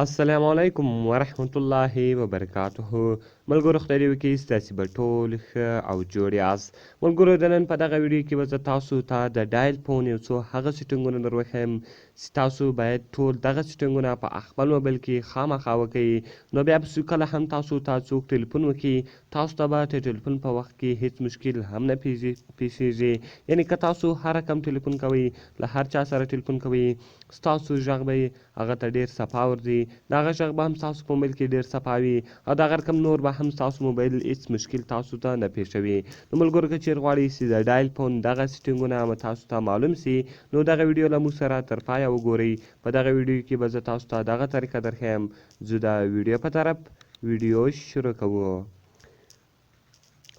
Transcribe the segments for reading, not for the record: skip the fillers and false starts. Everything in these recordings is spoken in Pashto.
السلام علیکم ورحمت الله وبرکاته. ملګرو خدای دې وکړي ستاسې به ټول ښه او جوړ یاست. ملګرو د نن په دغه ویډیو کې به زه تاسو ته د ډایل فون یو څو هغه سیټینګونه در وښیم چې تاسو باید ټول دغه سیټینګونه په خپل موبایل کې خامخا وکړئ. نو بیا به کله هم تاسو ته څوک ټلیفون وکړي تاسو ته به د ټلیفون په وخت کې هیڅ مشکل هم نه پیښیږي. یعنې که تاسو هر کم ټلیفون کوئ له هر چا سره ټلیفون کوئ ستاسو غږ به هغه ته ډېر صفا ورځي. د هغه غږ به هم ستاسو په موبایل کې ډېر صفا وي او د هغه رقم نور به هم ستاسو موبایل هېڅ مشکل تاسو ته نه پېښوي. نو ملګرو که چېرې غواړئ چې د ډایل فون دغه سیټینګونه تاسو ته معلوم سي نو دغه ویډیو له موږ سره تر پایه وګورئ. په دغه ویډیو کې به زه تاسو ته دغه طریقه درښیم. زه د ویډیو په طرف ویډیو شروع کوو.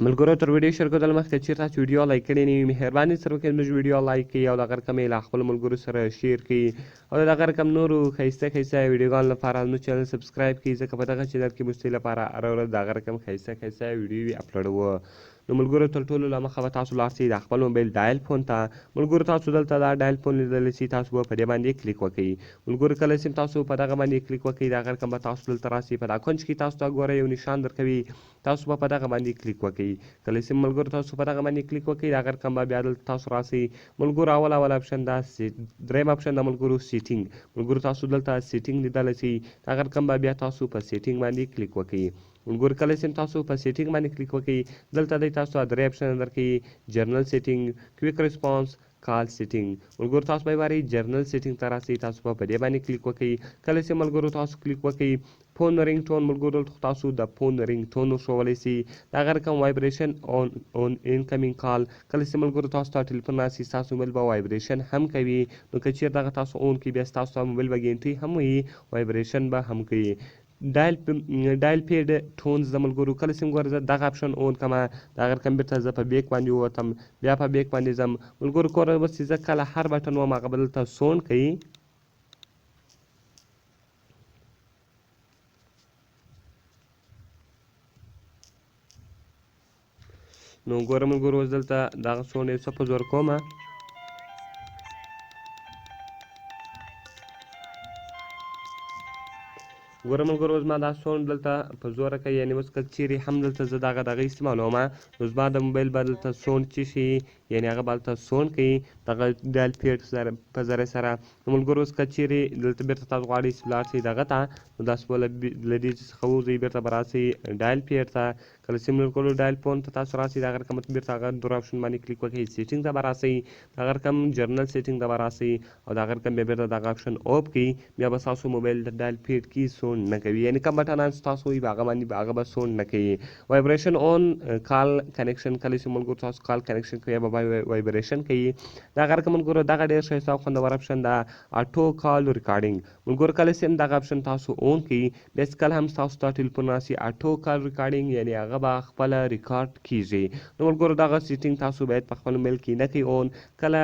ملګرو تر ویډیو شروع کېدل مخکې چېرې تاسو ویډیو لایک کړې نه وي مهرباني سره وکړئ زموږ ویډیو لایک کړئ او د هغه رقم یې له خپلو ملګرو سره شیر کړئ او د هغه رقم نورو ښایسته ویډیوګانو لپاره زموږ چینل سبسکرایب کړئ ځکه په دغه چینل کې موږ ستاسو لپاره هره ورځ د هغه رقم ښایسته ویډیوې اپلوډوو. نو ملګرو تر ټولو له مخه به تاسو لاړ شئ د خپل موبایل ډایل فون ته. ملګرو تاسو دلته دا ډایل فون لیدلی شئ تاسو به په دې باندې کلیک وکړئ. ملګرو کله چې تاسو په دغه باندې کلیک وکړئ د هغه رقم به تاسو دلته راسئ په دا کونج کې تاسو ته ګوره یو نشان درکوي تاسو به په دغه باندې کلیک وکړئ. کله چې ملګرو تاسو په دغه باندې کلیک وکړئ د هغه رقم به بیا دلته تاسو راسئ. ملګرو اول اپشن دا دریم اپشن د ملګرو سیټینګ. ملګرو تاسو دلته سیټینګ لیدلی شئ د هغه رقم به بیا تاسو په سیټینګ باندې کلیک وکړئ. ملګرو کله چې تاسو په سیټینګ باندې کلیک وکړئ دلته دی تاسو ته درې اپشن درکوي جرنل سیټینګ کویک ریسپانس کال سیټینګ. ملګرو تاسو به وایي جرنل سیټینګ ته راسئ تاسو به په دې باندې کلیک وکړئ. کله چې ملګرو تاسو کلیک وکړئ فون رینګ ټون ملګرو تاسو د فون رینګ ټون وښولی سي د هغه رقم وایبریشن اون انکمینګ کال. کله چې ملګرو تاسو ته ټلیفون راسي ستاسو موبایل به وایبریشن هم کوي. نو که چېرې دغه تاسو اون کړئ بیا ستاسو ته موبایل به ګینټۍ هم وي وایبریشن به هم کوي. ډایل پیډ ټونز د ملګرو کله چې ګوره زه دغه اپشن اون کړمه د هغه رقم بېرته زه په بیک باندې ووتم بیا په بیک باندې ځم. ملګرو ګوره اوس چې زه کله هر بټن وم هغه به دلته سونډ کوي. نو ګوره ملګرو اوس دلته دغه سونډ یو څه په زور کومه ګوره ملګرو زما دا سونډ دلته په زوره کوي یعنې اوس که چیرې هم دلته زه دغه استعمالومه نو زما د موبایل به دلته سونډ چې شي یعنې هغه به هلته سونډ کوي دغه ډایل پیډ په ذریعه سره. نو ملګرو اوس که چیرې دلته بېرته تاسو غواړئ چې ولاړ شئ دغه ته نو داسې به له دې څخه ووځئ بېرته به راسئ ډایل پیډ ته. کله چې ملګرو ډایل فون ته تاسو راسئ د هغه رقم بېرته هغه دوه اپشن باندې کلیک وکړئ سیټینګ ته به راسئ د هغه رقم جرنل سیټینګ ته به راسئ او د هغه رقم بیا بېرته دغه اپشن اوف کړئ بیا به ستاسو موبایل د ډایل پیډ کې سونډ نه کوي یعنې کوم بټنان چې تاسو وي هغه باندې هغه به سونډ نه کوي. وایبریشن اون کال کنیکشن کله چې ملګرو تاسو کال کنیکشن کوئ به وایبریشن کوي د هغه رقم ملګرو دغه ډېر ښایسته او خوندور اپشن ده اټو کال ریکارډینګ. ملګرو کله چې دغه اپشن تاسو اون کړئ بیا چې کله هم ستاسو ته ټلیفون راسي اټو کال ریکارډینګ یعنې هغه به خپله ریکارډ کیږي. نو ملګرو دغه سیټینګ تاسو باید په خپل موبایل کې نه کوئ اون کله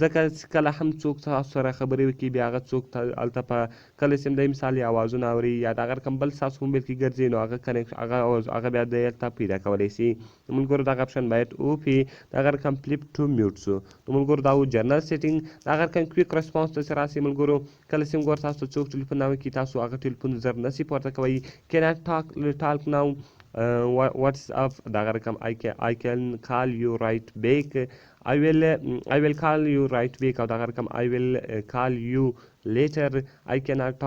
ځکه چې کله هم څوک تاسو سره خبرې وکړي بیا هغه څوک هلته په کله چې دی مثال یې اوازونه اوري یا د هغه رقم بل ستاسو موبایل کې ګرځي نو هغه بیا دی هلته پیدا کولی شي. ملګرو دغه اپشن باید وپي د هغه رقم فلپ ټو میوټ سو. نو ملګرو دا و جرنل سیټینګ د هغه رقم کویک ریسپانس ته چې راسي ملګرو کله چې ګور تاسو څوک ټلیفون راوکړي تاسو هغه ټلیفون زر نسي پورته کوئ کیناټ ټاک ناو واتس اپ د هغه رقم I can call you right back I will call you right back او دغه رقم I will call you later I cannot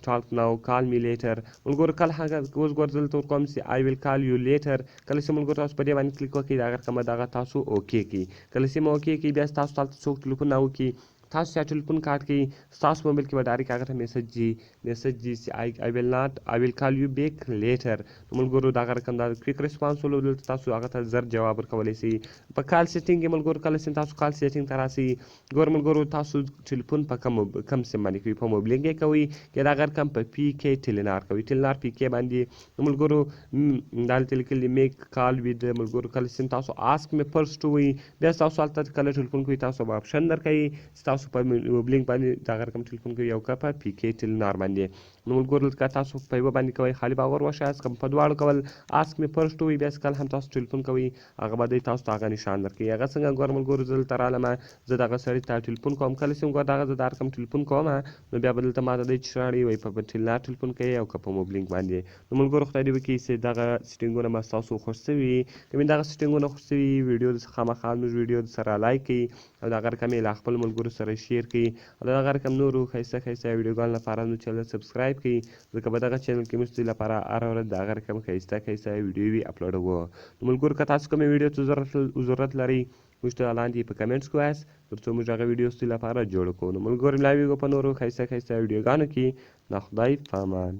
talk now call me later. ملګرو کله هغه اوس ګور دلته ورکوم چې I will call you later کله چې ملګرو تاسو په دې باندې کلیک وکړئ دغه رقم دغه تاسو اوکې کړئ. کله چې مو اوکې کړئ بیا ستاسو ته څوک ټلیفون راوکړي تاسو چې ټلیفون کاټ کړئ ستاسو موبایل کې به ډایرکټ هغه ته میسج ځي چې I will call you back later. ملګرو دغه رقم دا کویک ریسپانس ولو دلته تاسو هغه ته زر جواب ورکولی شئ. په کال سیټینګ کې ملګرو کله چې تاسو کال سیټینګ ته راسئ ګور ملګرو تاسو ټلیفون په کم سیم باندې کوئ په موبلینګ یې کوئ یا د هغه رقم په پی کې ټیلینار کوئ ټیلینار پی کې باندې ملګرو دا هلته لیکلي میک کال وید ملګرو کله چې تاسو آسک مې فرسټ ووایي بیا ستاسو هلته کله ټلیفون کوئ تاسو به اپشن درکوي چې تاسو تاسو په موبلینک باندې دغه رقم ټلیفون کوئ یو که په پی کې ټیلنار باندې. نو ملګرو که تاسو په یوه باندې کوئ خالي باور وشئ که په دواړو کول اسک مې فرسټ ووایي بیا کله هم تاسو ټلیفون کوئ هغه به دی تاسو ته هغه نشان درکوي. هغه څنګه ګوره ملګرو زه دلته رالمه زه دغه سړي ته ټلیفون کوم کله چې ګوره دغه زه دا رقم ټلیفون کوم نو بیا به دلته ماته دی چې راړي وایي په ټیلنار ټلیفون کوي او که په موبلینک باندې. نو ملګرو خدای دې وکړي چې دغه سیټینګونه به ستاسو خوښ شوي وي. که مې دغه سیټینګونه خوښ شوي وي ویډیو خامخا زموږ ویډیو سره لایک کړئ او دغه رقم یې له خپلو ملګرو سره شیر کړئ او دغه رقم نورو ښایسته ښایسته ویډیوګانو لپاره زموږ چینل سبسکرایب کړئ ځکه په دغه چینل کې موږ ستاسو لپاره هره ورځ دغه رقم ښایسته ښایسته ویډیوې اپلوډوو. نو ملګرو که تاسو کومې ویډیو ته ضرورت لرئ موږ ته لاندې په کمنټس کې وایاست تر څو موږ هغه ویډیو ستاسو لپاره جوړ کړو. نو ملګرو ملاویږو په نورو ښایسته ښایسته ویډیوګانو کې. د خدای په امان.